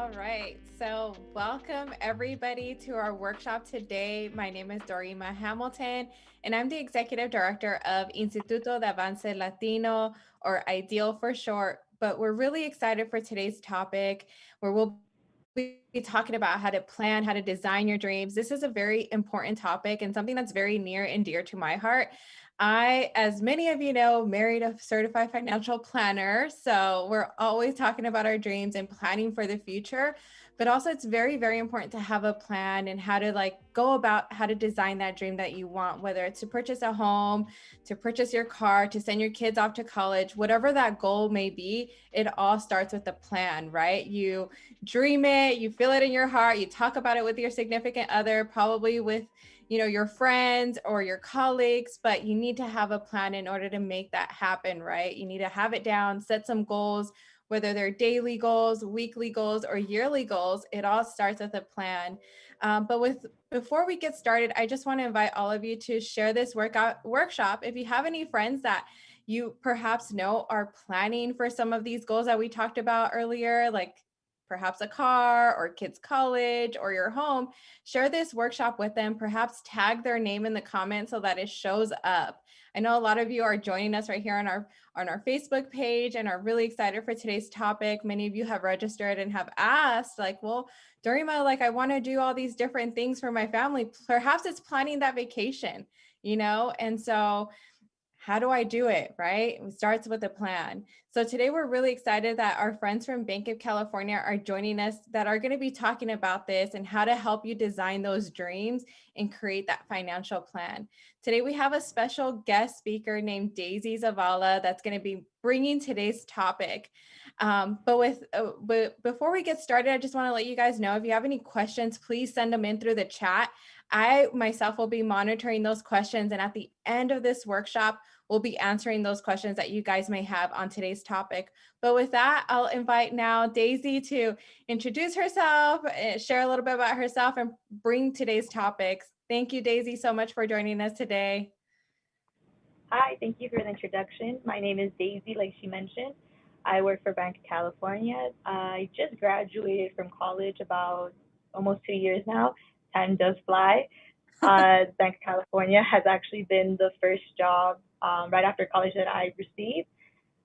All right, so welcome everybody to our workshop today. My name is Dorima Hamilton, and I'm the Executive Director of Instituto de Avance Latino, or IDEAL for short. But we're really excited for today's topic, where we'll be talking about how to plan, how to design your dreams. This is a very important topic and something that's very near and dear to my heart. I, as many of you know, married a certified financial planner. So we're always talking about our dreams and planning for the future. But also it's very, very important to have a plan and how to go about how to design that dream that you want, whether it's to purchase a home, to purchase your car, to send your kids off to college, whatever that goal may be, it all starts with a plan, right? You dream it, you feel it in your heart, you talk about it with your significant other, probably with your friends or your colleagues, but you need to have a plan in order to make that happen, right? You need to have it down, set some goals, whether they're daily goals, weekly goals, or yearly goals. It all starts with a plan. Before we get started, I just want to invite all of you to share this workshop. If you have any friends that you perhaps know are planning for some of these goals that we talked about earlier, like perhaps a car or kids' college or your home, share this workshop with them. Perhaps tag their name in the comments so that it shows up. I know a lot of you are joining us right here on our Facebook page and are really excited for today's topic. Many of you have registered and have asked, well, Dorima, I want to do all these different things for my family. Perhaps it's planning that vacation, and so how do I do it, right? It starts with a plan. So today we're really excited that our friends from Banc of California are joining us that are going to be talking about this and how to help you design those dreams and create that financial plan. Today we have a special guest speaker named Daisy Zavala that's going to be bringing today's topic. But before we get started, I just want to let you guys know if you have any questions, please send them in through the chat. I myself will be monitoring those questions, and at the end of this workshop, we'll be answering those questions that you guys may have on today's topic. But with that, I'll invite now Daisy to introduce herself, share a little bit about herself, and bring today's topics. Thank you, Daisy, so much for joining us today. Hi, thank you for the introduction. My name is Daisy, like she mentioned. I work for Banc of California. I just graduated from college about almost 2 years now. Time does fly. Banc of California has actually been the first job right after college that I received.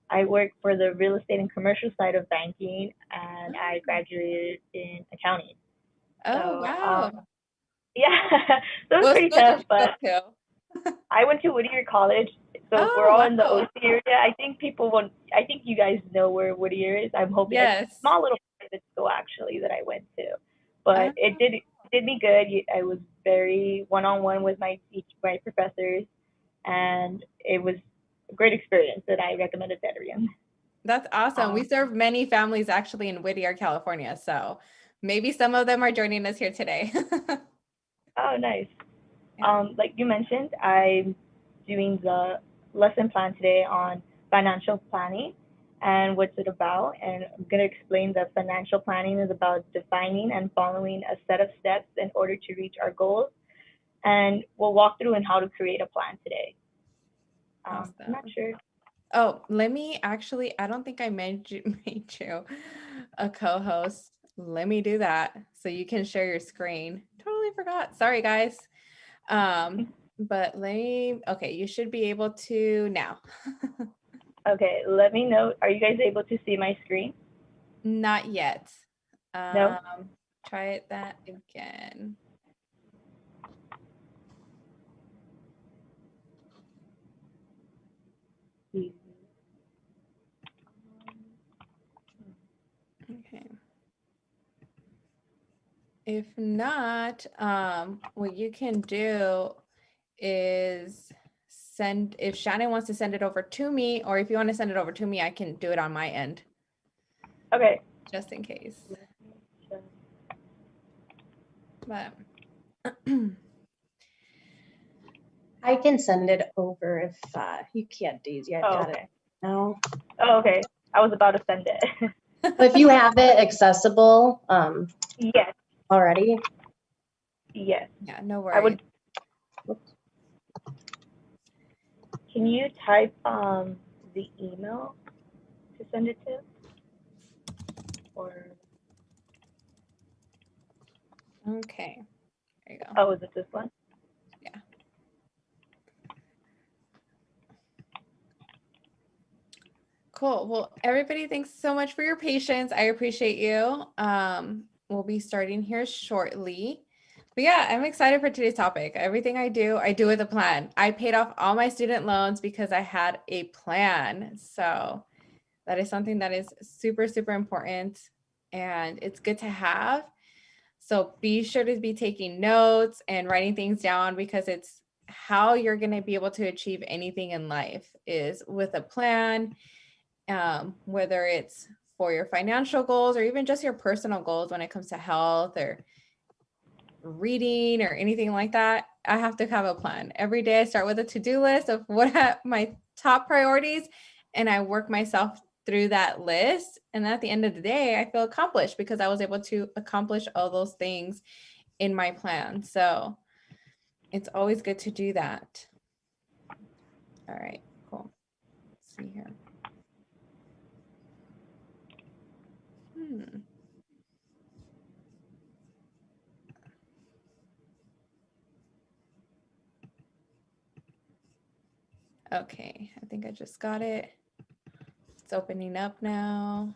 I work for the real estate and commercial side of banking, and I graduated in accounting. Oh, So, wow. yeah, so it was What pretty school did tough, you go but to? I went to Whittier College, so if we're Oh, all in the wow. OC area, I think people won't. I think you guys know where Whittier is. I'm hoping it's a Yes. small little private school actually that I went to, but Oh, it did me good. I was very one on one with my professors, and it was a great experience that I recommended to everyone. that's awesome. We Um, serve many families actually in Whittier, California. So maybe some of them are joining us here today. oh, nice. Yeah. Like you mentioned, I'm doing the lesson plan today on financial planning and what's it about. And I'm going to explain that financial planning is about defining and following a set of steps in order to reach our goals. And we'll walk through and how to create a plan today. I'm not Awesome. sure. Oh, let me actually, I don't think I made you a co-host. Let me do that so you can share your screen. Totally forgot. Sorry, guys. But okay, you should be able to now. Okay, let me know. Are you guys able to see my screen? Not yet. No? Try it that again. Okay. If not, what you can do is if Shannon wants to send it over to me, or if you want to send it over to me, I can do it on my end, Okay. just in case. But I can send it over if you can't, Daisy. I've Oh, got okay. it now. Oh, okay. I was about to send it. If you have it accessible Yes. already. Yes. yeah, no I worries. would. Can you type the email to send it to? Or Okay, there you go. Oh, is it this one? Yeah. Cool. Well, everybody, thanks so much for your patience. I appreciate you. We'll be starting here shortly. But yeah, I'm excited for today's topic. Everything I do with a plan. I paid off all my student loans because I had a plan. So that is something that is super, super important and it's good to have. So be sure to be taking notes and writing things down because it's how you're going to be able to achieve anything in life is with a plan, whether it's for your financial goals or even just your personal goals when it comes to health or reading or anything like that. I have to have a plan. Every day I start with a to-do list of what are my top priorities and I work myself through that list. And at the end of the day, I feel accomplished because I was able to accomplish all those things in my plan. So it's always good to do that. All right, cool. Let's see here. Okay, I think I just got it. It's opening up now.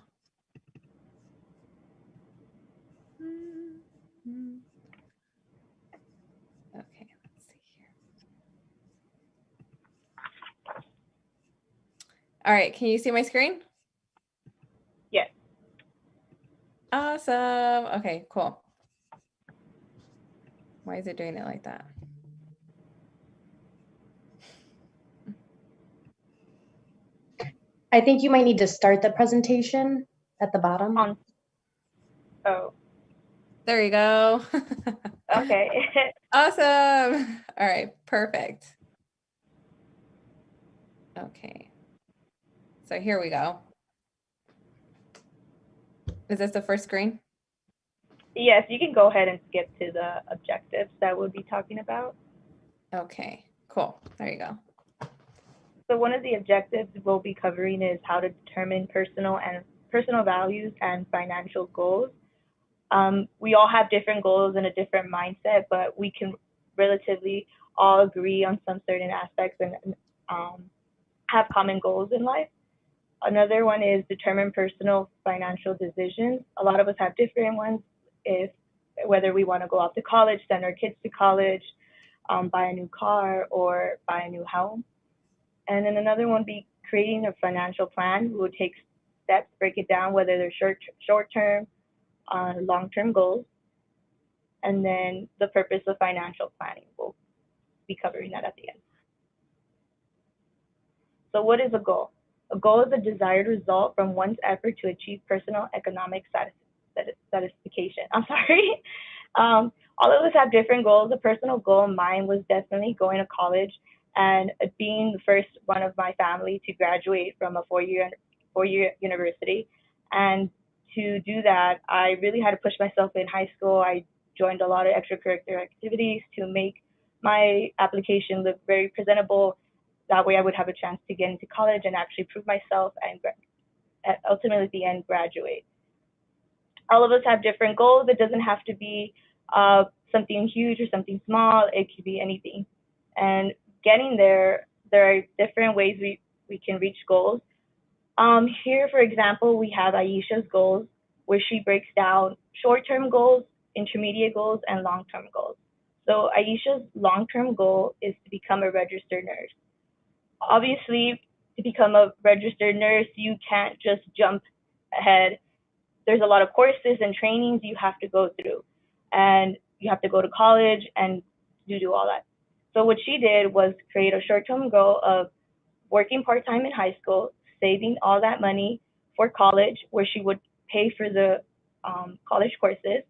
Okay, let's see here. All right, can you see my screen? Yes. Awesome. Okay, cool. Why is it doing it like that? I think you might need to start the presentation at the bottom. Oh. There you go. Okay. Awesome. All right, perfect. Okay. So here we go. Is this the first screen? Yes, you can go ahead and skip to the objectives that we'll be talking about. Okay, cool. There you go. So one of the objectives we'll be covering is how to determine personal values and financial goals. We all have different goals and a different mindset, but we can relatively all agree on some certain aspects and have common goals in life. Another one is determine personal financial decisions. A lot of us have different ones. If whether we want to go off to college, send our kids to college, buy a new car, or buy a new home. And then another one be creating a financial plan. We would take steps, break it down, whether they're short term, long term goals, and then the purpose of financial planning. We'll be covering that at the end. So, what is a goal? A goal is a desired result from one's effort to achieve personal economic satisfaction. I'm sorry. All of us have different goals. A personal goal of mine was definitely going to college and being the first one of my family to graduate from a four-year university. And to do that, I really had to push myself in high school. I joined a lot of extracurricular activities to make my application look very presentable. That way I would have a chance to get into college and actually prove myself and ultimately at the end graduate. All of us have different goals. It doesn't have to be something huge or something small. It could be anything. And getting there are different ways we can reach goals. Here, for example, we have Aisha's goals, where she breaks down short-term goals, intermediate goals, and long-term goals. So Aisha's long-term goal is to become a registered nurse. Obviously, to become a registered nurse, you can't just jump ahead. There's a lot of courses and trainings you have to go through, and you have to go to college and do all that. So what she did was create a short-term goal of working part-time in high school, saving all that money for college, where she would pay for the college courses.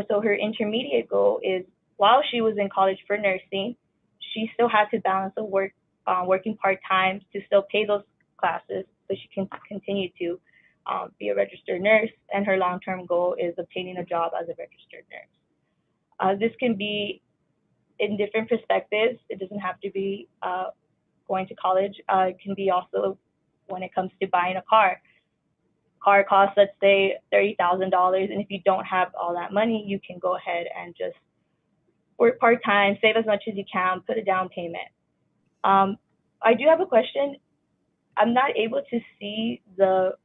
So her intermediate goal is while she was in college for nursing, she still had to balance the working part-time to still pay those classes so she can continue to be a registered nurse. And her long-term goal is obtaining a job as a registered nurse. This can be in different perspectives. It doesn't have to be going to college. It can be also when it comes to buying a car. car costs, let's say $30,000, and if you don't have all that money, you can go ahead and just work part time, save as much as you can, put a down payment. I do have a question. I'm not able to see the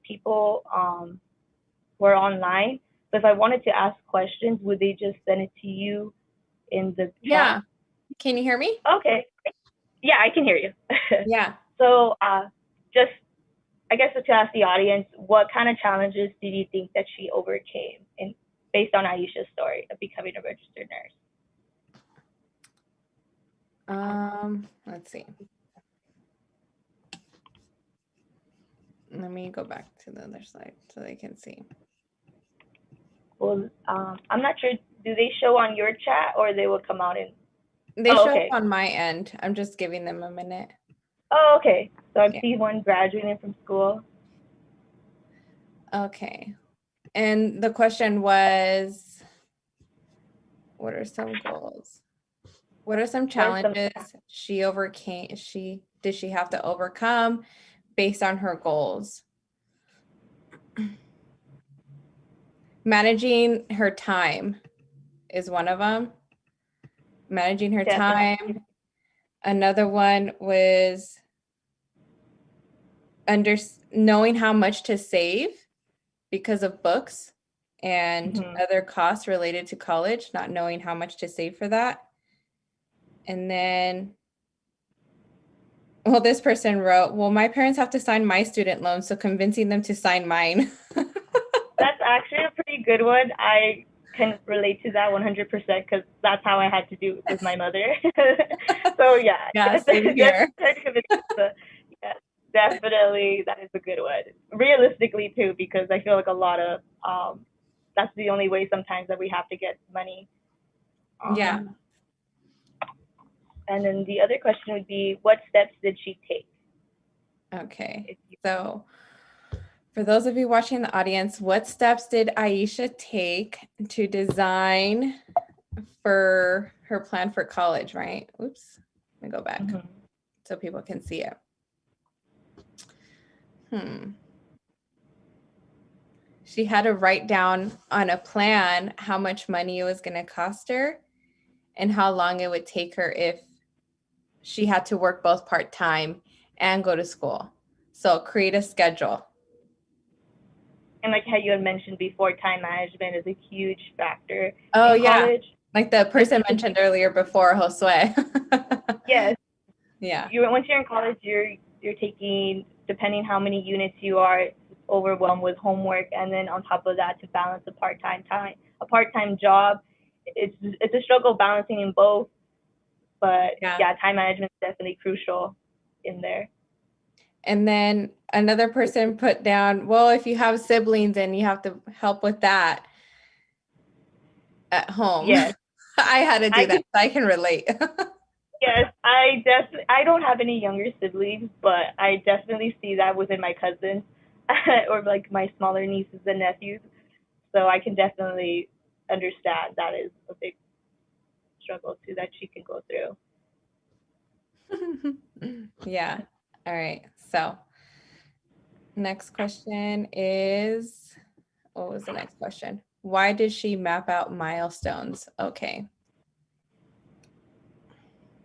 people who are online. So if I wanted to ask questions, would they just send it to you in the Yeah. chat? Can you hear me? Okay. Yeah, I can hear you. Yeah. So just, I guess to ask the audience, what kind of challenges did you think that she overcame based on Aisha's story of becoming a registered nurse? Let's see. Let me go back to the other slide so they can see. Well, I'm not sure. Do they show on your chat or they will come out in? They show okay. up on my end. I'm just giving them a minute. Oh, okay. So I Yeah. see one graduating from school. Okay. And the question was, what are some goals? What are some challenges she overcame? Did she have to overcome based on her goals? Managing her time is one of them. Managing her time. Another one was knowing how much to save because of books and other costs related to college, not knowing how much to save for that. And then, well, this person wrote, well, my parents have to sign my student loan, so convincing them to sign mine. That's actually a pretty good one. I can relate to that 100% because that's how I had to do it with my mother. So yeah, Yeah, same here. Yeah, definitely that is a good one. Realistically too, because I feel like a lot of that's the only way sometimes that we have to get money. Yeah. And then the other question would be, what steps did she take? Okay. So for those of you watching the audience, what steps did Aisha take to design for her plan for college, right? Oops, let me go back so people can see it. She had to write down on a plan how much money it was going to cost her and how long it would take her if she had to work both part-time and go to school. So create a schedule. And like how you had mentioned before, time management is a huge factor in college. Like the person mentioned earlier before, Josue. Yes. Yeah. Once you're in college, you're taking, depending how many units you are, overwhelmed with homework, and then on top of that, to balance a part-time job, it's a struggle balancing in both. But yeah, time management is definitely crucial in there. And then another person put down, well, if you have siblings and you have to help with that at home. Yes. I had to do that, so I can relate. Yes, I don't have any younger siblings, but I definitely see that within my cousins or like my smaller nieces and nephews. So I can definitely understand that is a big struggle too that she can go through. Yeah. All right. So next question is, what was the next question? Why did she map out milestones? Okay.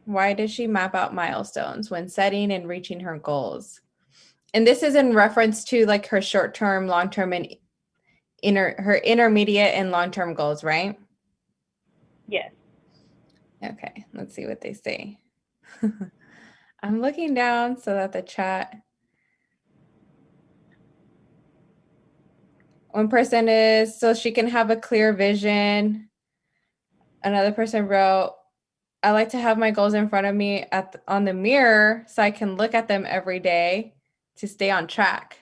Why does she map out milestones when setting and reaching her goals? And this is in reference to like her short-term, long-term, and her intermediate and long-term goals, right? Yes. Okay, let's see what they say. I'm looking down so that the chat. One person is so she can have a clear vision. Another person wrote, I like to have my goals in front of me on the mirror so I can look at them every day to stay on track.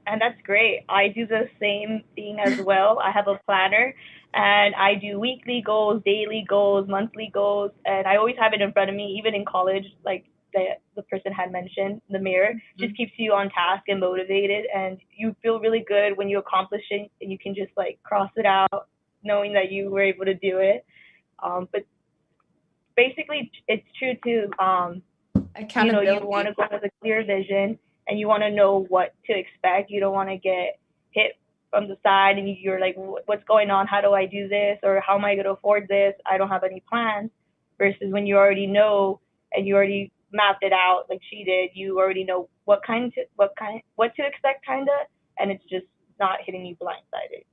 And that's great. I do the same thing as well. I have a planner and I do weekly goals, daily goals, monthly goals, and I always have it in front of me, even in college, like the person had mentioned, the mirror just keeps you on task and motivated, and you feel really good when you accomplish it and you can just like cross it out knowing that you were able to do it. But basically it's true to accountability. You want to go with a clear vision and you want to know what to expect. You don't want to get hit from the side and you're like, what's going on? How do I do this? Or how am I going to afford this? I don't have any plans. Versus when you already know and you already mapped it out like she did, you already know what to expect, kind of, and it's just not hitting you blindsided.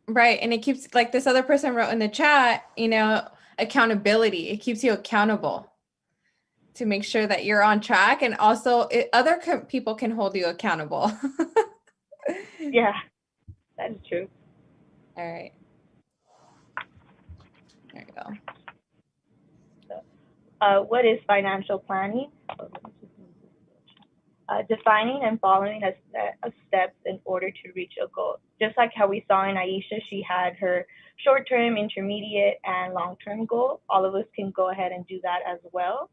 Right. And it keeps, like this other person wrote in the chat, accountability. It keeps you accountable to make sure that you're on track. And also other people can hold you accountable. Yeah, that is true. All right. There you go. So, what is financial planning? Defining and following a set of steps in order to reach a goal. Just like how we saw in Aisha, she had her short-term, intermediate, and long-term goal. All of us can go ahead and do that as well.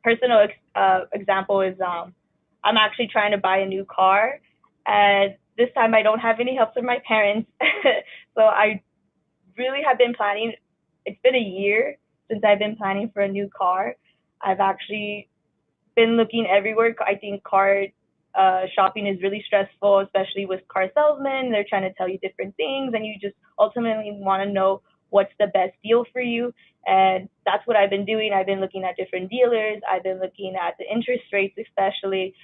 Personal example is I'm actually trying to buy a new car, and this time I don't have any help from my parents. So I really have been planning. It's been a year since I've been planning for a new car. I've actually been looking everywhere. I think car shopping is really stressful, especially with car salesmen. They're trying to tell you different things, and you just ultimately want to know what's the best deal for you. And that's what I've been doing. I've been looking at different dealers. I've been looking at the interest rates, especially.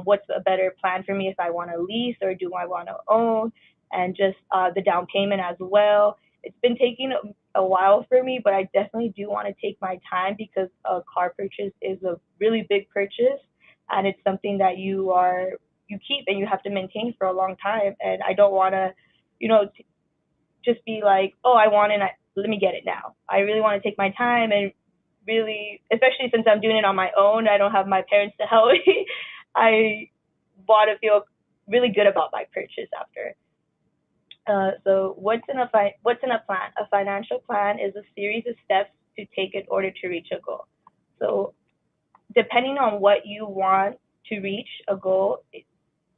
What's a better plan for me if I want to lease or do I want to own, and just the down payment as well. It's been taking a while for me, but I definitely do want to take my time because a car purchase is a really big purchase, and it's something that you keep and you have to maintain for a long time. And I don't want to, just be like, oh, I want it, let me get it now. I really want to take my time and really, especially since I'm doing it on my own, I don't have my parents to help me. I want to feel really good about my purchase after. So what's in a plan? A financial plan is a series of steps to take in order to reach a goal. So depending on what you want to reach a goal,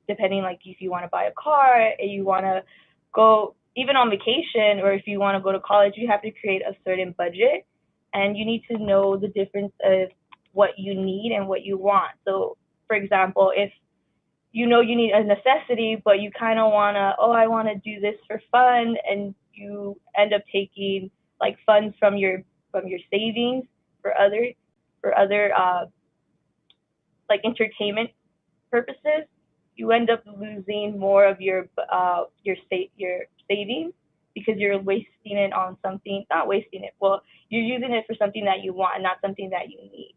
depending like if you want to buy a car, if you want to go even on vacation, or if you want to go to college, you have to create a certain budget, and you need to know the difference of what you need and what you want. So for example, if you need a necessity, but you kind of want to, oh, I want to do this for fun, and you end up taking like funds from your savings for other like entertainment purposes, you end up losing more of your savings because you're wasting it on something, not wasting it. Well, you're using it for something that you want and not something that you need.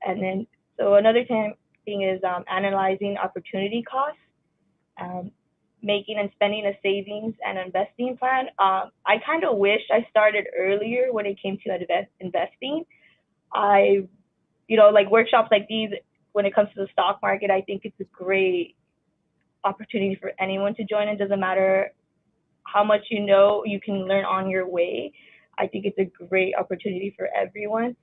And then, so another thing is analyzing opportunity costs, making and spending a savings and investing plan. I kind of wish I started earlier when it came to investing. Like workshops like these, when it comes to the stock market, I think it's a great opportunity for anyone to join. It doesn't matter how much you can learn on your way. I think it's a great opportunity for everyone.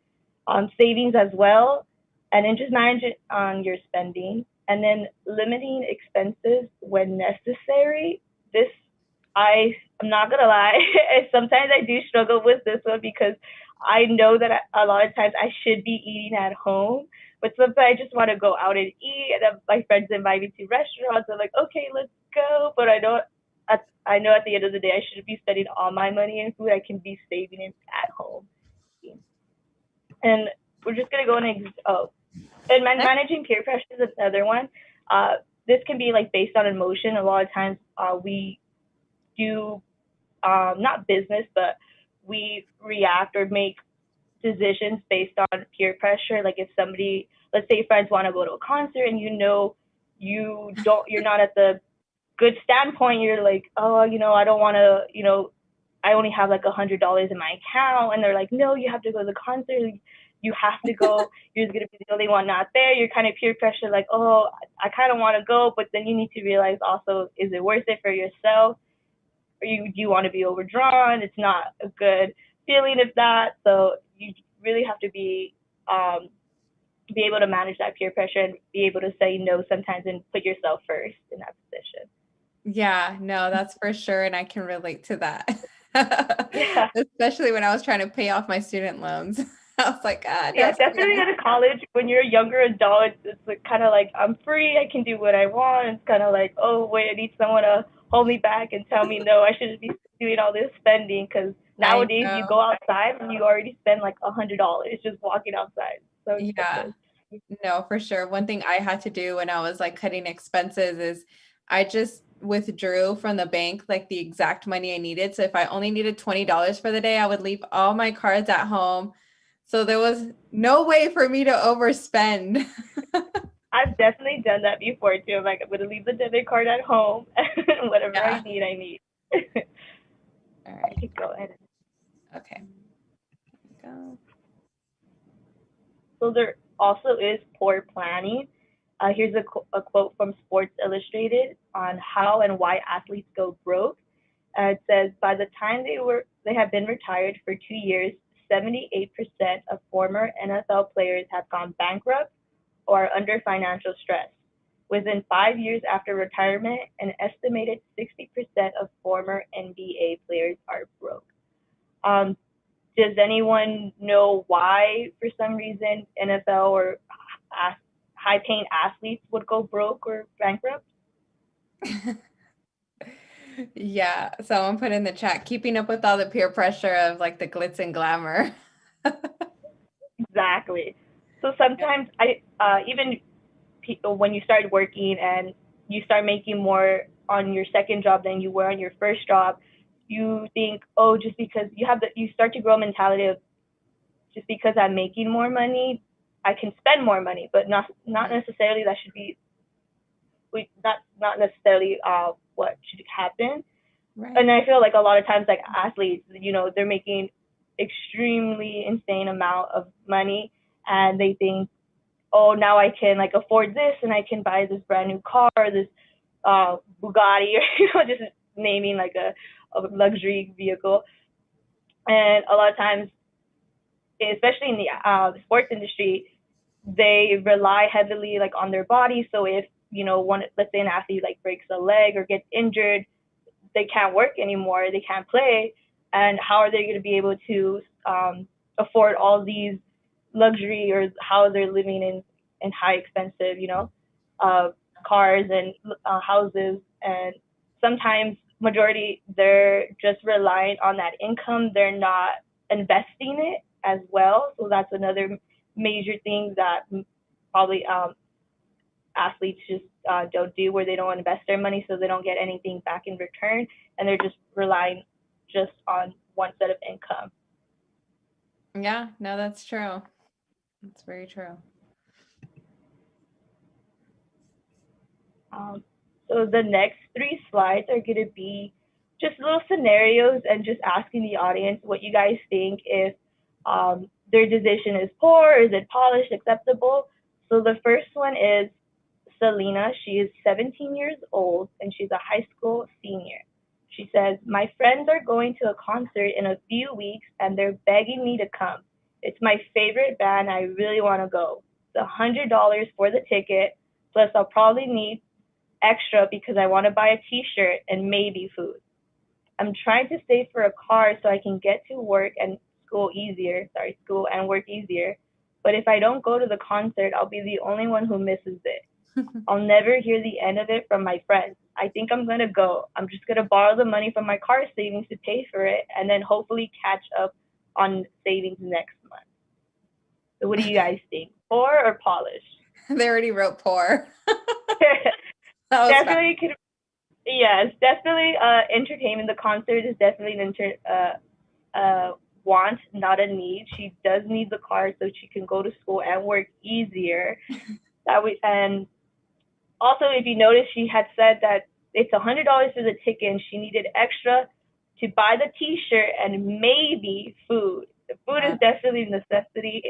Savings as well, and then just manage it on your spending, and then limiting expenses when necessary. I'm not gonna lie, sometimes I do struggle with this one because I know that a lot of times I should be eating at home, but sometimes I just want to go out and eat, and then my friends invite me to restaurants. I'm like, okay, let's go, but I know at the end of the day I shouldn't be spending all my money in food. I can be saving it at home. And we're just gonna go and managing peer pressure is another one. This can be like based on emotion. A lot of times we do not business, but we react or make decisions based on peer pressure. Like if somebody, let's say friends want to go to a concert, and you're not at the good standpoint. You're like, oh, I don't want to, I only have like $100 in my account, and they're like, no, you have to go to the concert. You have to go. You're just gonna be the only one not there. You're kind of peer pressure, like, oh, I kind of want to go, but then you need to realize also, is it worth it for yourself? Or do you want to be overdrawn? It's not a good feeling of that. So you really have to be able to manage that peer pressure and be able to say no sometimes and put yourself first in that position. Yeah, no, that's for sure. And I can relate to that. Yeah. Especially when I was trying to pay off my student loans. I was like, ah, Yeah, no, definitely sorry. go to college. When you're a younger adult, it's like, kind of like I'm free. I can do what I want. It's kind of like, oh wait, I need someone to hold me back and tell me no, I shouldn't be doing all this spending. Because I nowadays you know. go outside and you already spend like $100 just walking outside. So Yeah. expensive. No, for sure. One thing I had to do when I was like cutting expenses is I just withdrew from the bank like the exact money I needed. So if I only needed $20 for the day, I would leave all my cards at home. So there was no way for me to overspend. I've definitely done that before too. I'm like, I'm gonna leave the debit card at home, and whatever I Yeah. need, I need. All You right. can go ahead. Okay. Go. So there also is poor planning. Here's a quote from Sports Illustrated on how and why athletes go broke. It says, by the time they have been retired for 2 years, 78% of former NFL players have gone bankrupt or are under financial stress. Within 5 years after retirement, an estimated 60% of former NBA players are broke. Um, does anyone know why, for some reason, NFL or high-paying athletes would go broke or bankrupt? Yeah, someone put in the chat, keeping up with all the peer pressure of like the glitz and glamour. Exactly. So sometimes even when you start working and you start making more on your second job than you were on your first job, you think, oh, just because you start to grow a mentality of just because I'm making more money, I can spend more money, but not necessarily that should be not necessarily what should happen. Right. And I feel like a lot of times like athletes, they're making extremely insane amount of money and they think, oh, now I can like afford this and I can buy this brand new car, this Bugatti, or just naming like a luxury vehicle. And a lot of times, especially in the sports industry, they rely heavily like on their body. So if one, let's say an athlete like breaks a leg or gets injured, they can't work anymore, they can't play, and how are they going to be able to afford all these luxury, or how they're living in high expensive, uh, cars and houses, and sometimes majority they're just relying on that income. They're not investing it as well. So that's another major thing that probably athletes just don't do, where they don't invest their money, so they don't get anything back in return, and they're just relying just on one set of income. Yeah, no, that's true. That's very true. Um, so the next three slides are going to be just little scenarios and just asking the audience what you guys think, if their decision is poor, is it polished, acceptable. So the first one is Selena. She is 17 years old and she's a high school senior. She says, my friends are going to a concert in a few weeks and they're begging me to come. It's my favorite band. I really want to go. It's $100 for the ticket. Plus, I'll probably need extra because I want to buy a t-shirt and maybe food. I'm trying to save for a car so I can get to work and school and work easier. But if I don't go to the concert, I'll be the only one who misses it. I'll never hear the end of it from my friends. I think I'm going to go. I'm just going to borrow the money from my car savings to pay for it and then hopefully catch up on savings next month. So what do you guys think? Poor or polished? They already wrote poor. That was fast. Definitely could. Yes, definitely. Entertainment. The concert is definitely an want, not a need. She does need the car so she can go to school and work easier. And also, if you notice, she had said that it's $100 for the ticket, and she needed extra to buy the T-shirt and maybe food. The food is definitely a necessity,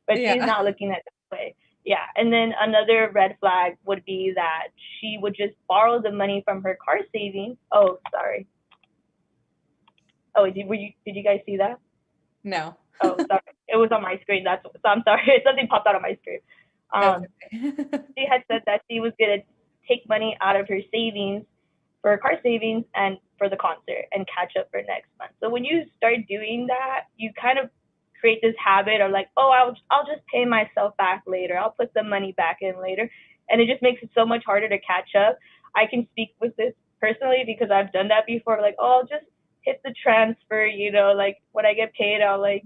but she's Yeah. not looking at it that way. Yeah, and then another red flag would be that she would just borrow the money from her car savings. Oh, sorry. Oh, did you guys see that? No. Oh, sorry. It was on my screen. So I'm sorry. Something popped out on my screen. That's Um, okay. she had said that she was gonna take money out of her savings for her car savings and for the concert and catch up for next month. So when you start doing that, you kind of create this habit of like, oh, I'll just pay myself back later. I'll put the money back in later, and it just makes it so much harder to catch up. I can speak with this personally because I've done that before. Like, oh, I'll just hit the transfer, like when I get paid, I'll like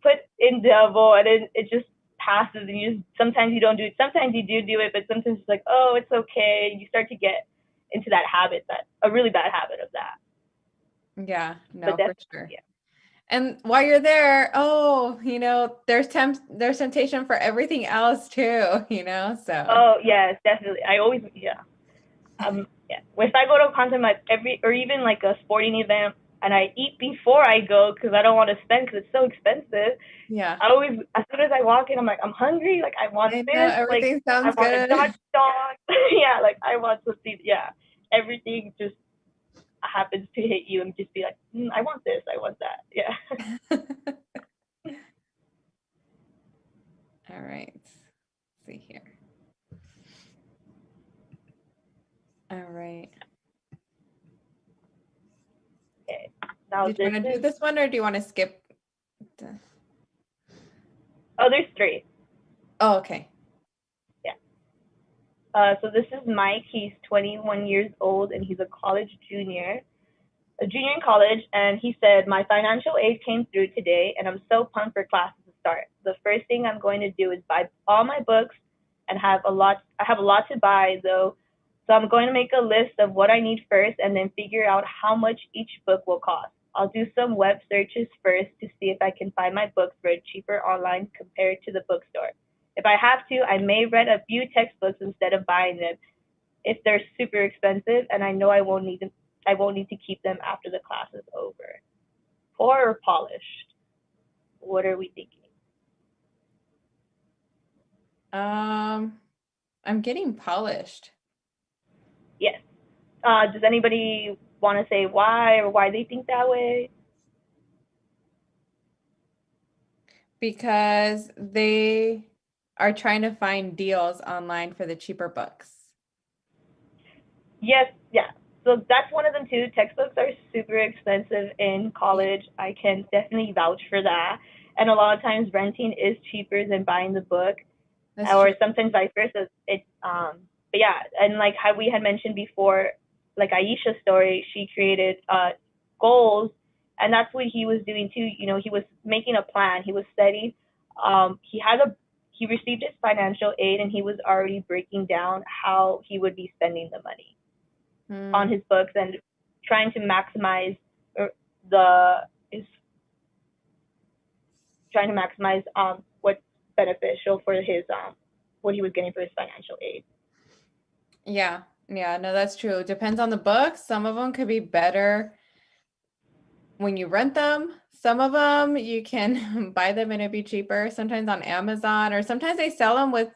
put in double, and then it just passes, and sometimes you don't do it. Sometimes you do it, but sometimes it's like, oh, it's okay. You start to get into that habit, that a really bad habit of that. Yeah, But no, for that's sure. yeah. And while you're there, there's temptation for everything else too, so. Oh yes, definitely. I always yeah. If I go to a concert like or even like a sporting event, and I eat before I go because I don't want to spend because it's so expensive. Yeah. I always, as soon as I walk in, I'm like, I'm hungry. Like I want I know this. Like everything I sounds want a good. Dutch dog. Yeah, like I want to see. Yeah, everything just happens to hit you and just be like, I want this. I want that. Yeah. All right. Let's see here. All right. Okay. Now Did you want to do this one or do you want to skip? Oh, there's three. Oh, okay. Yeah. So this is Mike. He's 21 years old and he's a junior in college. And he said, my financial aid came through today and I'm so pumped for classes to start. The first thing I'm going to do is buy all my books and I have a lot to buy though. So I'm going to make a list of what I need first and then figure out how much each book will cost. I'll do some web searches first to see if I can find my books for cheaper online compared to the bookstore. If I have to, I may rent a few textbooks instead of buying them if they're super expensive and I know I won't need to keep them after the class is over. Poor or polished? What are we thinking? I'm getting polished. Yes. Does anybody want to say why or why they think that way? Because they are trying to find deals online for the cheaper books. Yes, yeah. So that's one of them too. Textbooks are super expensive in college. I can definitely vouch for that. And a lot of times renting is cheaper than buying the book. That's Or true. sometimes vice versa. But yeah, and like how we had mentioned before, like Aisha's story, she created goals, and that's what he was doing too. He was making a plan. He was steady. He received his financial aid, and he was already breaking down how he would be spending the money on his books and trying to maximize the is trying to maximize what's beneficial for his what he was getting for his financial aid. Yeah. Yeah, no, that's true. It depends on the book. Some of them could be better when you rent them. Some of them you can buy them and it'd be cheaper, sometimes on Amazon, or sometimes they sell them with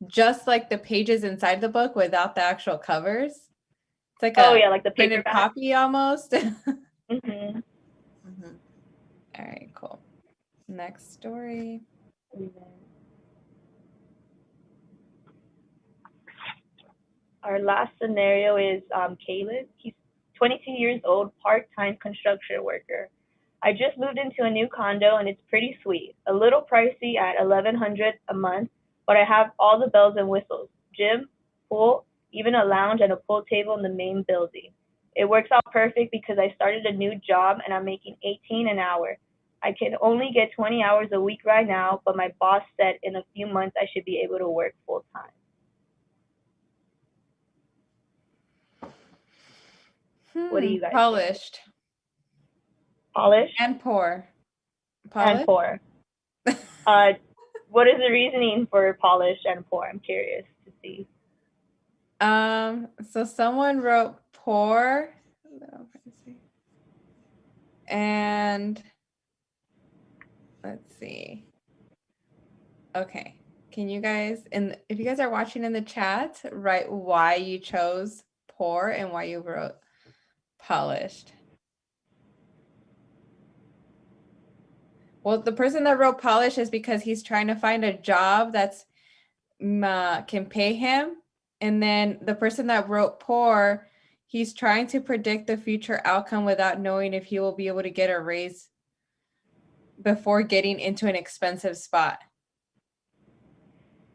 just like the pages inside the book without the actual covers. It's like Oh a yeah, like the printed paperback. copy almost. Mhm. All right, cool. Next story. Our last scenario is Caleb. He's 22 years old, part-time construction worker. I just moved into a new condo and it's pretty sweet. A little pricey at 1,100 a month, but I have all the bells and whistles: gym, pool, even a lounge and a pool table in the main building. It works out perfect because I started a new job and I'm making 18 an hour. I can only get 20 hours a week right now, but my boss said in a few months I should be able to work full time. What do you guys think? Polished Polished and poor. and Polished? poor. Uh, what is the reasoning for polished and poor? I'm curious to see. So someone wrote poor and let's see. Okay. Can you guys, and if you guys are watching in the chat, write why you chose poor and why you wrote polished. Well, the person that wrote polished is because he's trying to find a job that's can pay him. And then the person that wrote poor, he's trying to predict the future outcome without knowing if he will be able to get a raise before getting into an expensive spot?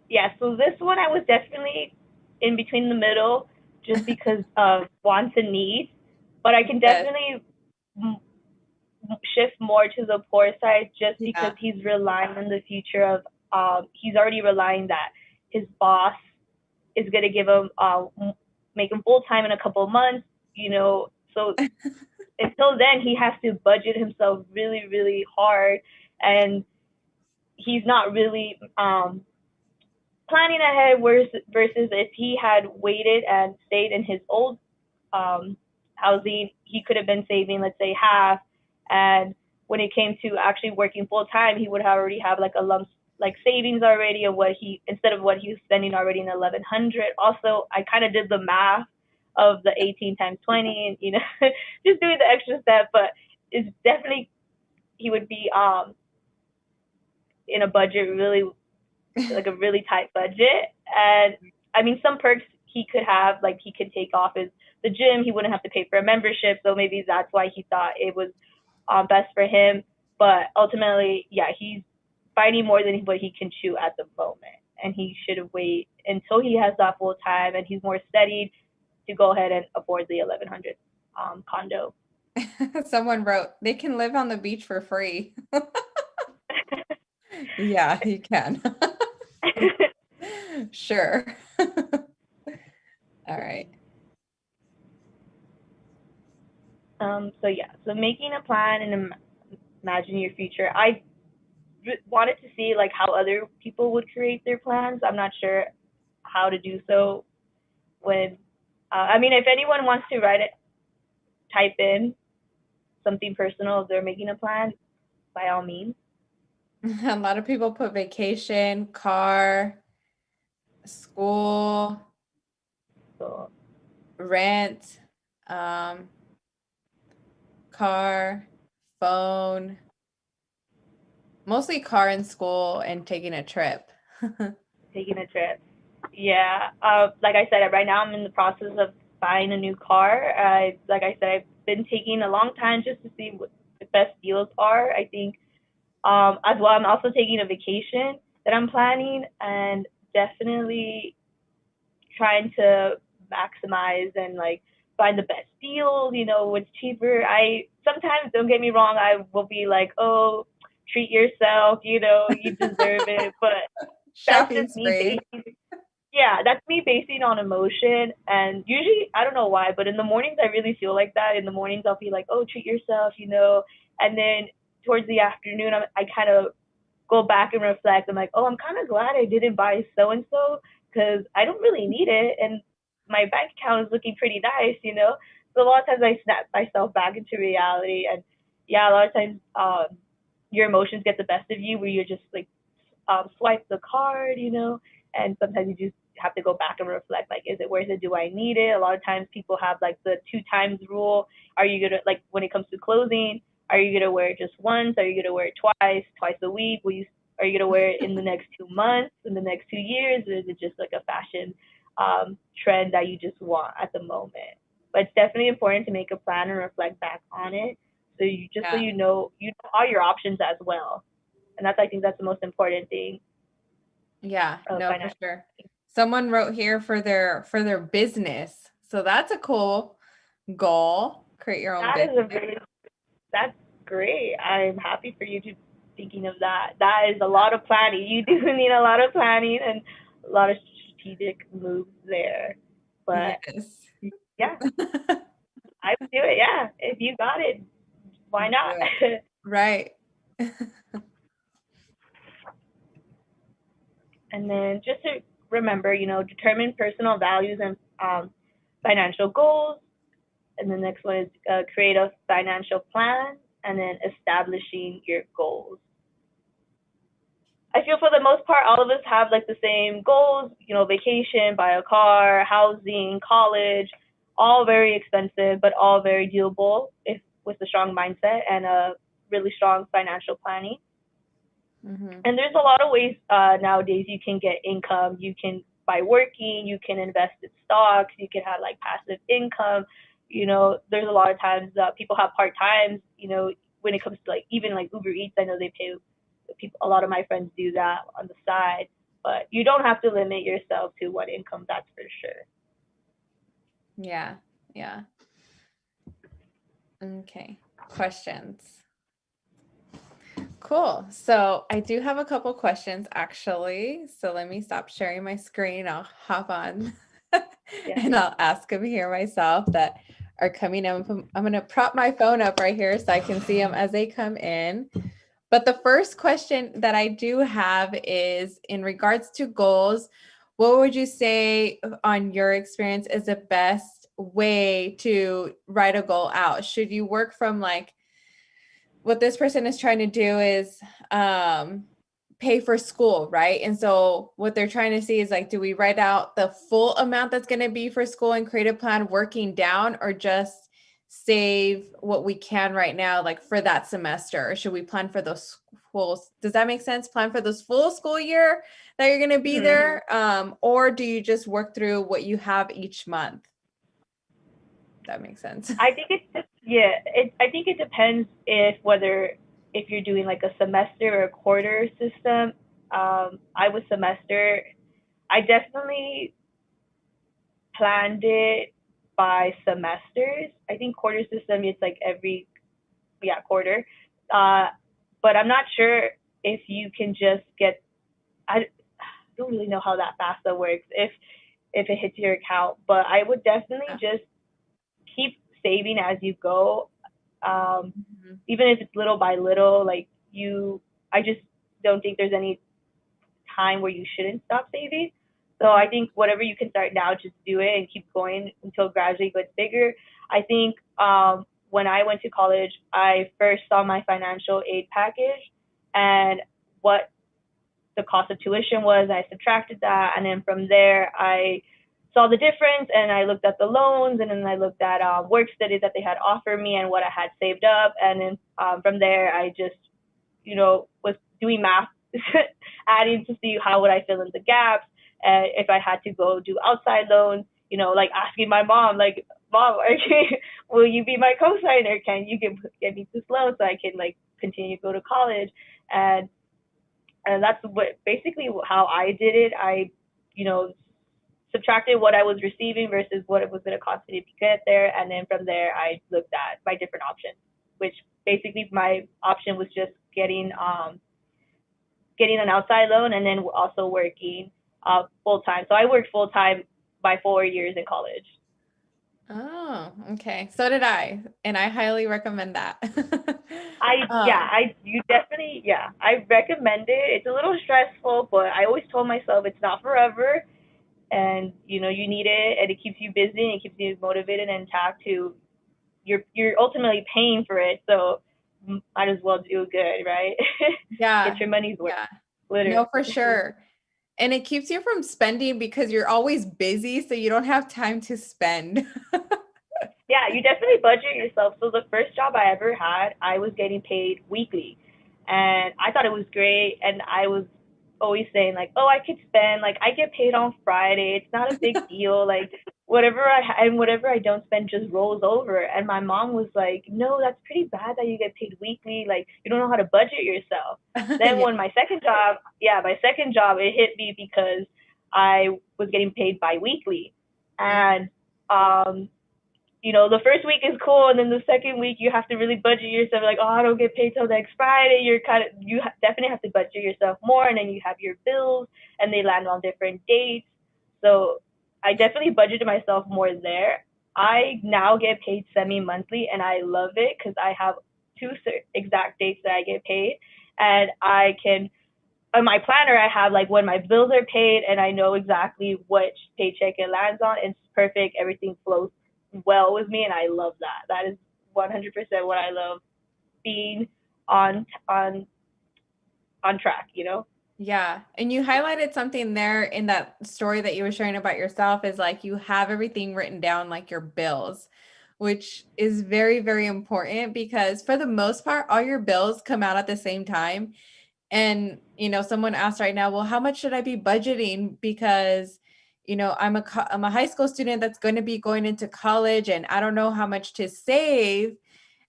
Yeah, so this one I was definitely in between the middle just because of wants and needs, but I can Yes. definitely shift more to the poor side just because Yeah. he's relying on the future of he's already relying that his boss is going to give him make him full time in a couple of months, so until then he has to budget himself really really hard, and he's not really planning ahead versus if he had waited and stayed in his old housing, he could have been saving, let's say, half. And when it came to actually working full time, he would have already have like a lump like savings already of what he instead of what he was spending already in 1100. Also, I kind of did the math of the 18 times 20, and just doing the extra step, but it's definitely he would be in a budget really like a really tight budget. And I mean, some perks he could have, like he could take off his the gym. He wouldn't have to pay for a membership, so maybe that's why he thought it was best for him. But ultimately, yeah, he's fighting more than what he can chew at the moment, and he should wait until he has that full time and he's more steadied to go ahead and afford the 1100 condo. Someone wrote, they can live on the beach for free. Yeah, you can. Sure. All right. So yeah, so making a plan and imagining your future. I wanted to see like how other people would create their plans. I'm not sure how to do so when I mean if anyone wants to write it, type in something personal if they're making a plan, by all means. A lot of people put vacation, car, school, So rent, um, car, phone, mostly car and school and taking a trip. taking a trip. Yeah. Like I said, right now I'm in the process of buying a new car. Like I said, I've been taking a long time just to see what the best deals are. I think as well, I'm also taking a vacation that I'm planning, and definitely trying to maximize and like find the best deals, what's cheaper. I sometimes, don't get me wrong, I will be like, oh, treat yourself, you deserve it. But that's Shopping just me spree. basing, yeah, that's me basing on emotion. And usually, I don't know why, but in the mornings, I really feel like that. In the mornings, I'll be like, oh, treat yourself. And then towards the afternoon, I kind of go back and reflect. I'm like, oh, I'm kind of glad I didn't buy so and so because I don't really need it, and my bank account is looking pretty nice. So a lot of times I snap myself back into reality, and yeah, a lot of times your emotions get the best of you, where you're just like swipe the card, and sometimes you just have to go back and reflect, like, is it worth it? Do I need it? A lot of times people have like the two times rule. Are you gonna, like, when it comes to clothing, are you gonna wear it just once? Are you gonna wear it twice a week? Are you gonna wear it in the next 2 months, in the next 2 years, or is it just like a fashion trend that you just want at the moment? But it's definitely important to make a plan and reflect back on it, so Yeah. you know all your options as well. And I think that's the most important thing Yeah, of no, for financial. sure. Someone wrote here for their business. So that's a cool goal. Create your own That business. is a really that's great. I'm happy for you to thinking of that. That is a lot of planning. You do need a lot of planning and a lot of strategic moves there. But Yes. yeah, I would do it. Yeah, if you got it, why Do not? it. Right. And then just to remember, determine personal values and financial goals. And the next one is create a financial plan, and then establishing your goals. I feel for the most part, all of us have like the same goals, vacation, buy a car, housing, college, all very expensive, but all very doable if with a strong mindset and a really strong financial planning. Hmm. And there's a lot of ways nowadays you can get income. You can, by working, you can invest in stocks, you can have like passive income. There's a lot of times people have part times, when it comes to like even like Uber Eats, I know they pay people. A lot of my friends do that on the side, but you don't have to limit yourself to one income. That's for sure. Yeah. Yeah. Okay. Questions. Cool. So I do have a couple questions actually. So let me stop sharing my screen. I'll hop on Yeah. and I'll ask them here myself that are coming in. I'm going to prop my phone up right here so I can see them as they come in. But the first question that I do have is in regards to goals, what would you say on your experience is the best way to write a goal out? Should you work from like what this person is trying to do is pay for school, right? And so what they're trying to see is like, do we write out the full amount that's going to be for school and create a plan working down, or just save what we can right now, like for that semester? Or should we plan for those schools? Does that make sense? Plan for this full school year that you're going to be Mm-hmm. there? Or do you just work through what you have each month? That makes sense. I think it's just, yeah. I think it depends if you're doing like a semester or a quarter system. I was semester. I definitely planned it by semesters. I think quarter system it's like every quarter. Uh, but I'm not sure if you can just get. I don't really know how that FAFSA works if it hits your account, but I would definitely just keep saving as you go, Mhm. even if it's little by little. Like I just don't think there's any time where you shouldn't stop saving. So I think whatever you can start now, just do it and keep going until gradually it gets bigger. I think when I went to college, I first saw my financial aid package and what the cost of tuition was. I subtracted that, and then from there, I saw the difference, and I looked at the loans, and then I looked at work studies that they had offered me and what I had saved up, and then from there, I just was doing math, adding to see how would I fill in the gaps, if I had to go do outside loans, like asking my mom, like, Mom, will you be my co-signer? Can you get me this loan so I can like continue to go to college? And that's what basically how I did it. I, you know, subtracted what I was receiving versus what it was going to cost me to get there, and then from there I looked at my different options, which basically my option was just getting an outside loan and then also working full time. So I worked full time by 4 years in college. Oh, okay. So did I, and I highly recommend that. Um, You definitely, I recommend it. It's a little stressful, but I always told myself it's not forever, and you need it, and it keeps you busy and it keeps you motivated and intact to. You're ultimately paying for it, so might as well do good, right? yeah, Get your money's worth, yeah. literally. No, for sure. And it keeps you from spending because you're always busy, so you don't have time to spend. Yeah, you definitely budget yourself. So the first job I ever had, I was getting paid weekly, and I thought it was great. And I was always saying like, "Oh, I could spend like I get paid on Friday. It's not a big deal. Like whatever I don't spend just rolls over." And my mom was like, "No, that's pretty bad that you get paid weekly. Like you don't know how to budget yourself." Then Yeah. when my second job, it hit me because I was getting paid biweekly, and um the first week is cool, and then the second week you have to really budget yourself. Like, oh, I don't get paid till next Friday. Definitely have to budget yourself more, and then you have your bills, and they land on different dates. So I definitely budgeted myself more there. I now get paid semi-monthly, and I love it because I have two exact dates that I get paid, and I can on my planner I have like when my bills are paid and I know exactly which paycheck it lands on. It's perfect. Everything flows well with me and I love that. That is 100% what I love, being on on on track. Yeah. And you highlighted something there in that story that you were sharing about yourself is like you have everything written down, like your bills, which is very, very important because for the most part, all your bills come out at the same time. And, someone asked right now, well, how much should I be budgeting? Because, I'm a high school student that's going to be going into college and I don't know how much to save.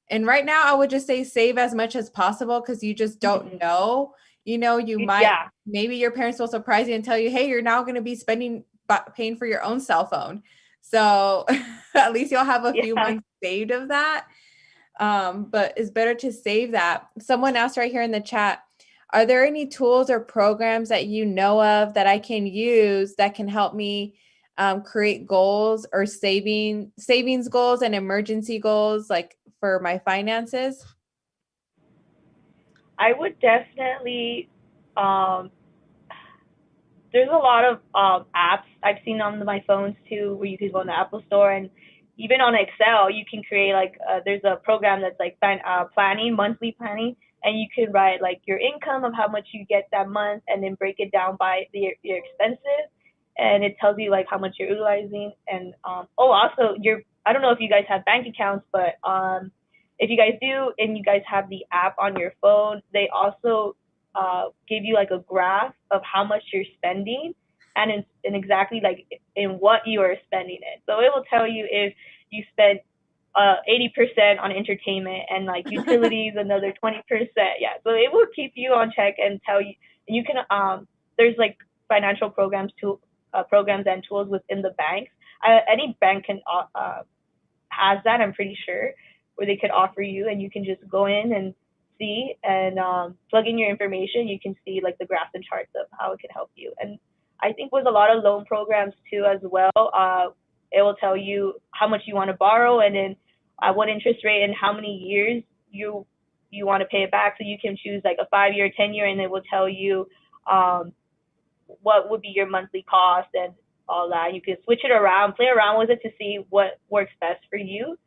And right now, I would just say save as much as possible because you just don't know. You might, Yeah, maybe your parents will surprise you and tell you, hey, you're now going to be paying for your own cell phone. So at least you'll have a few yeah. months saved of that. But it's better to save that. Someone asked right here in the chat, are there any tools or programs that you know of that I can use that can help me create goals or savings goals and emergency goals like for my finances? I would definitely um, there's a lot of apps I've seen on my phones too, where you can go in the Apple Store, and even on Excel, you can create like there's a program that's like planning, monthly planning, and you can write like your income of how much you get that month, and then break it down by your expenses, and it tells you like how much you're utilizing, and also your I don't know if you guys have bank accounts, but if you guys do and you guys have the app on your phone, they also give you like a graph of how much you're spending and in exactly like in what you are spending it. So it will tell you if you spend 80% on entertainment and like utilities another 20%. Yeah, so it will keep you on check and tell you. You can there's like financial programs and tools within the banks. Any bank can has that, I'm pretty sure, where they could offer you, and you can just go in and see and plug in your information. You can see like the graphs and charts of how it can help you. And I think with a lot of loan programs too as well, it will tell you how much you want to borrow and then at what interest rate and how many years you want to pay it back. So you can choose like a 5 year, 10 year, and it will tell you um, what would be your monthly cost and all that. You can switch it around, play around with it to see what works best for you.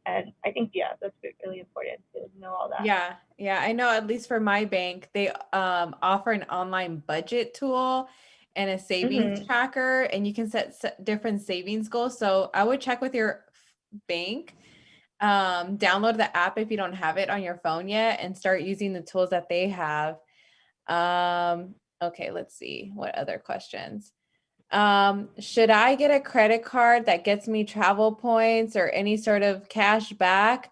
And I think, yeah, that's really important to know all that. Yeah, yeah, I know at least for my bank, they offer an online budget tool and a savings Mm-hmm. tracker, and you can set different savings goals. So I would check with your bank, download the app if you don't have it on your phone yet, and start using the tools that they have. Okay, let's see what other questions. Should I get a credit card that gets me travel points or any sort of cash back?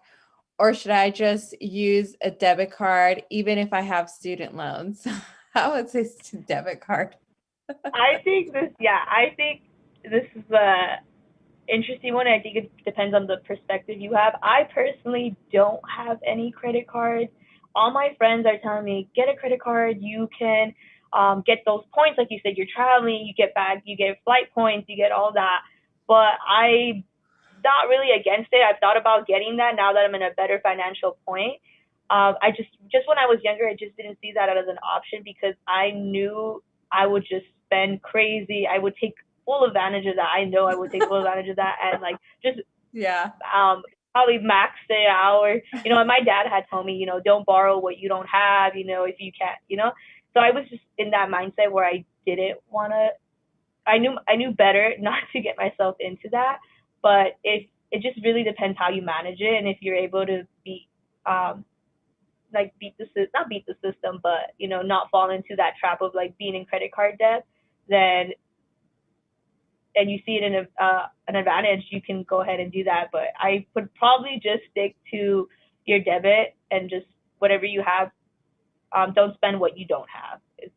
Or should I just use a debit card even if I have student loans? I would say debit card. I think this is a interesting one. I think it depends on the perspective you have. I personally don't have any credit cards. All my friends are telling me, get a credit card. You can get those points. Like you said, you're traveling, you get back, you get flight points, you get all that. But I'm not really against it. I've thought about getting that now that I'm in a better financial point. I just when I was younger, I just didn't see that as an option because I knew I would just spend crazy. I would take full advantage of that. I know I would take full advantage of that and like just Yeah. probably max it out. Or and my dad had told me, don't borrow what you don't have. If you can't. So I was just in that mindset where I didn't want to. I knew better not to get myself into that. But if it just really depends how you manage it, and if you're able to um, not beat the system, but not fall into that trap of like being in credit card debt, then and you see it in an advantage, you can go ahead and do that. But I would probably just stick to your debit and just whatever you have. Don't spend what you don't have. Is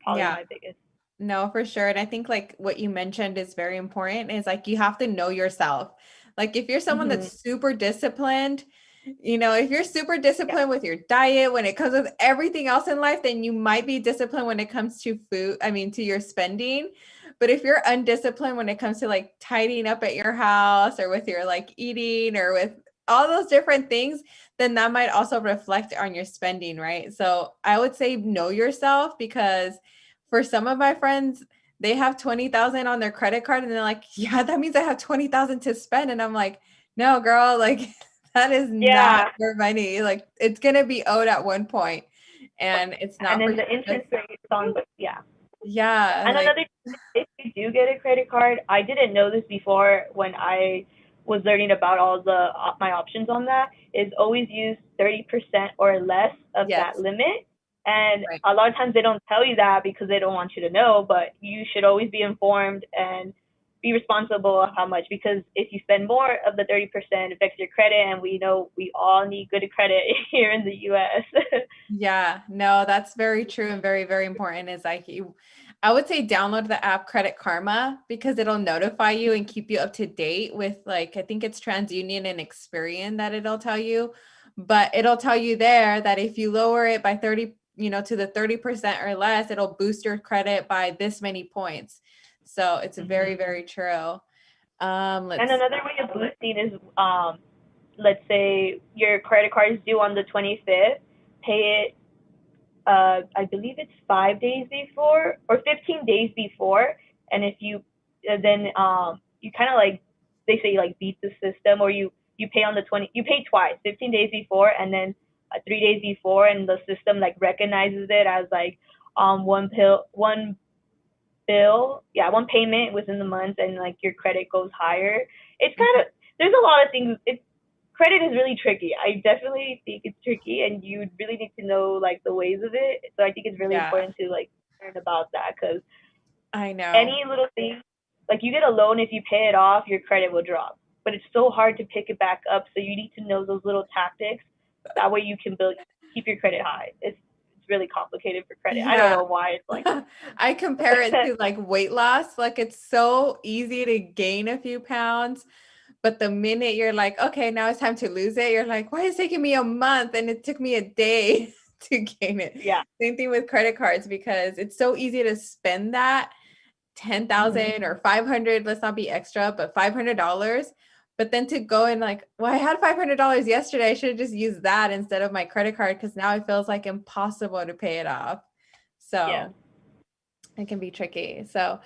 probably Yeah. my biggest. No, for sure. And I think like what you mentioned is very important is like you have to know yourself. Like if you're someone Mm-hmm. that's super disciplined, if you're super Yeah. disciplined with your diet, when it comes with everything else in life, then you might be disciplined when it comes to food, I mean, to your spending. But if you're undisciplined when it comes to like tidying up at your house or with your like eating or with all those different things, then that might also reflect on your spending, right? So I would say know yourself because for some of my friends, they have 20,000 on their credit card and they're like, yeah, that means I have 20,000 to spend. And I'm like, no, girl, like that is not Yeah. your money. Like it's going to be owed at one point and it's And not for then you the to interest rate is on, but yeah. yeah, And like, another, if you do get a credit card, I didn't know this before when I was learning about all the my options on that. Is always use 30% or less of that yes, limit. And right. a lot of times they don't tell you that because they don't want you to know, but you should always be informed and be responsible of how much, because if you spend more of the 30%, affects your credit, and we know we all need good credit here in the US. Yeah, no, that's very true and very, very important. Is like I would say download the app Credit Karma because it'll notify you and keep you up to date with like, I think it's TransUnion and Experian that it'll tell you, but it'll tell you there that if you lower it by 30, to the 30% or less, it'll boost your credit by this many points. So it's very, very true. And another way of boosting is, let's say your credit card is due on the 25th, pay it, I believe it's 5 days before or 15 days before. And if you, then you kind of like, they say like beat the system, or you pay on the 20, you pay twice, 15 days before and then 3 days before, and the system like recognizes it as like one bill, yeah, one payment within the month, and like your credit goes higher. It's kind of, there's a lot of things. Credit is really tricky. I definitely think it's tricky, and you really need to know like the ways of it. So I think it's really important to like learn about that, because I know any little thing, like you get a loan, if you pay it off, your credit will drop. But it's so hard to pick it back up. So you need to know those little tactics. That way you can keep your credit high. It's really complicated for credit. I don't Yeah. know why it's like. I compare it to like weight loss. Like it's so easy to gain a few pounds, but the minute you're like, okay, now it's time to lose it, you're like, why is it taking me a month and it took me a day to gain it? Yeah. Same thing with credit cards because it's so easy to spend that 10,000 or 500, let's not be extra, but $500. But then to go and like, well, I had $500 yesterday. I should have just used that instead of my credit card because now it feels like impossible to pay it off. Yeah. So it can be tricky. So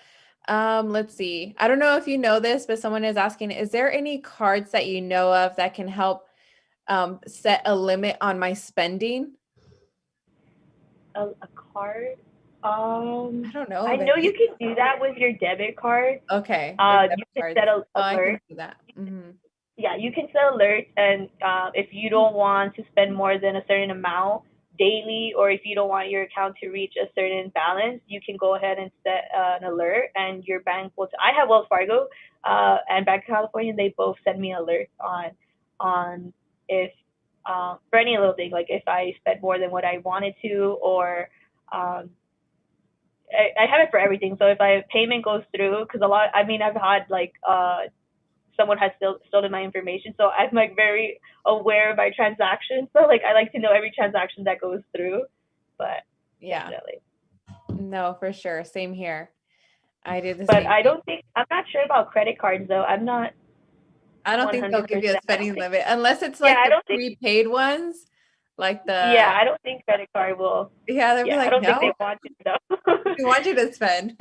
let's see. I don't know if you know this, but someone is asking, is there any cards that you know of that can help set a limit on my spending? A card. I don't know I of know you any. can do that with your debit card. Okay. With debit You can cards. set a Oh, I can alert. do that. Mm-hmm. Yeah, you can set alerts, and if you don't want to spend more than a certain amount daily, or if you don't want your account to reach a certain balance, you can go ahead and set an alert, and your bank will. I have Wells Fargo and Bank of California. They both send me alerts on if for any little thing, like if I spent more than what I wanted to, or um, I have it for everything. So if a payment goes through, because a lot, I mean, I've had like someone has stolen my information, so I'm like very aware of my transactions. So like I like to know every transaction that goes through. But Yeah. definitely. No, for sure. Same here. I did the But same I thing. don't think, I'm not sure about credit cards though. I'm not I don't think they'll give you a 100%. I don't spending think. limit unless it's Yeah, like I the don't think. prepaid ones, like Yeah, the, I don't think credit card will. yeah, they'll be Yeah, I like, don't think they no, want you to know. we want you to spend.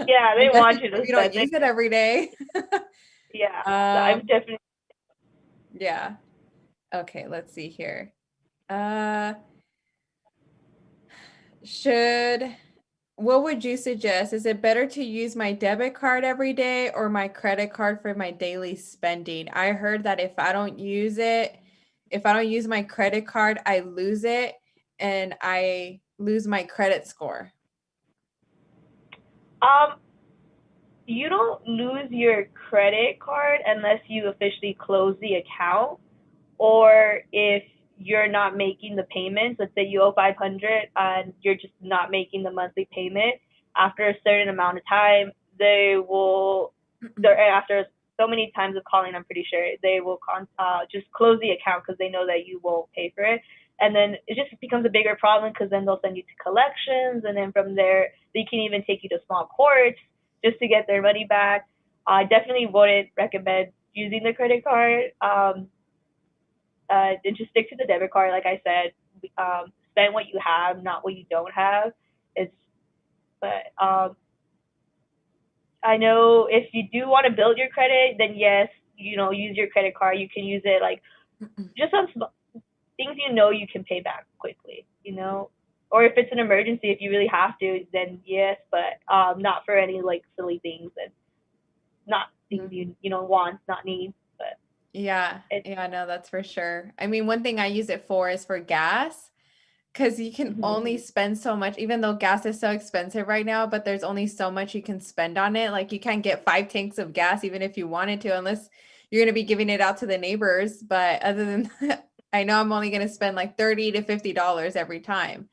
Yeah, they Unless want if you to you don't spend it. use it every day. Yeah, so I'm Um, definitely. yeah. Okay, let's see here. Uh, should, what would you suggest? Is it better to use my debit card every day or my credit card for my daily spending? I heard that if I don't use my credit card, I lose it and I lose my credit score. Um, you don't lose your credit card unless you officially close the account, or if you're not making the payments. Let's say you owe 500 and you're just not making the monthly payment. After a certain amount of time, they will, after so many times of calling, I'm pretty sure they will just close the account because they know that you won't pay for it. And then it just becomes a bigger problem because then they'll send you to collections, and then from there they can even take you to small courts just to get their money back. I definitely wouldn't recommend using the credit card. And just stick to the debit card. Like I said, spend what you have, not what you don't have. It's, but I know if you do want to build your credit, then yes, use your credit card. You can use it like just on things you can pay back quickly. Or if it's an emergency, if you really have to, then yes, but not for any like silly things, and not things want, not need. But Yeah, it's yeah, no, that's for sure. I mean, one thing I use it for is for gas because you can Mhm. only spend so much, even though gas is so expensive right now, but there's only so much you can spend on it. Like you can't get 5 tanks of gas even if you wanted to, unless you're going to be giving it out to the neighbors. But other than that, I know I'm only going to spend like $30 to $50 every time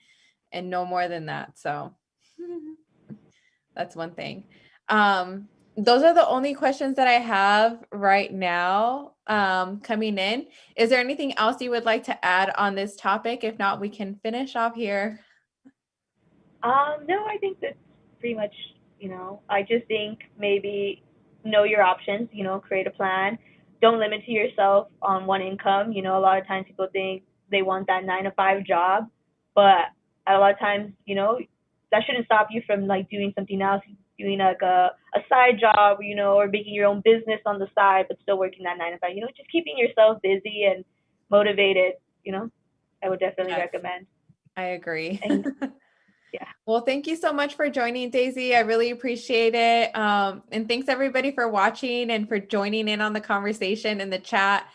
and no more than that. So that's one thing. Those are the only questions that I have right now coming in. Is there anything else you would like to add on this topic? If not, we can finish off here. No, I think that's pretty much, I just think maybe know your options, create a plan. Don't limit to yourself on one income. A lot of times people think they want that 9 to 5 job, but a lot of times, that shouldn't stop you from like doing something else, doing like a side job, or making your own business on the side, but still working that 9 to 5, just keeping yourself busy and motivated, I would definitely Yes, recommend. I agree. And yeah. Well, thank you so much for joining, Daisy. I really appreciate it. And thanks everybody for watching and for joining in on the conversation in the chat.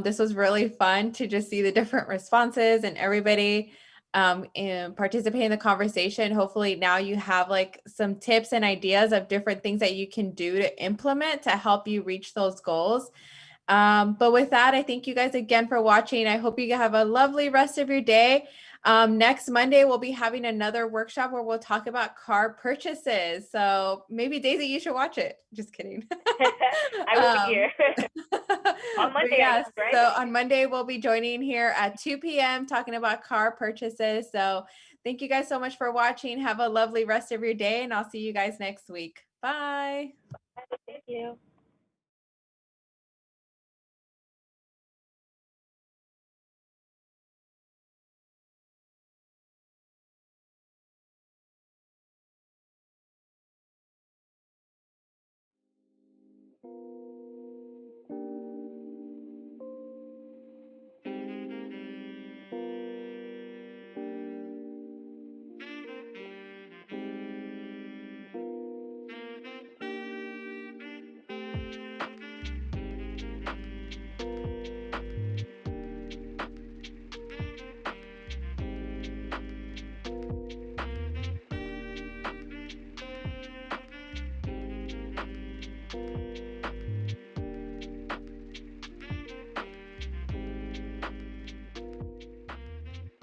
This was really fun to just see the different responses and everybody and participate in the conversation. Hopefully now you have like some tips and ideas of different things that you can do to implement to help you reach those goals. But with that, I thank you guys again for watching. I hope you have a lovely rest of your day. Next Monday, we'll be having another workshop where we'll talk about car purchases. So maybe Daisy, you should watch it. Just kidding. I will be here. On Monday, I yes, guess, right? so on Monday, we'll be joining here at 2 p.m. talking about car purchases. So thank you guys so much for watching. Have a lovely rest of your day, and I'll see you guys next week. Bye. Thank you.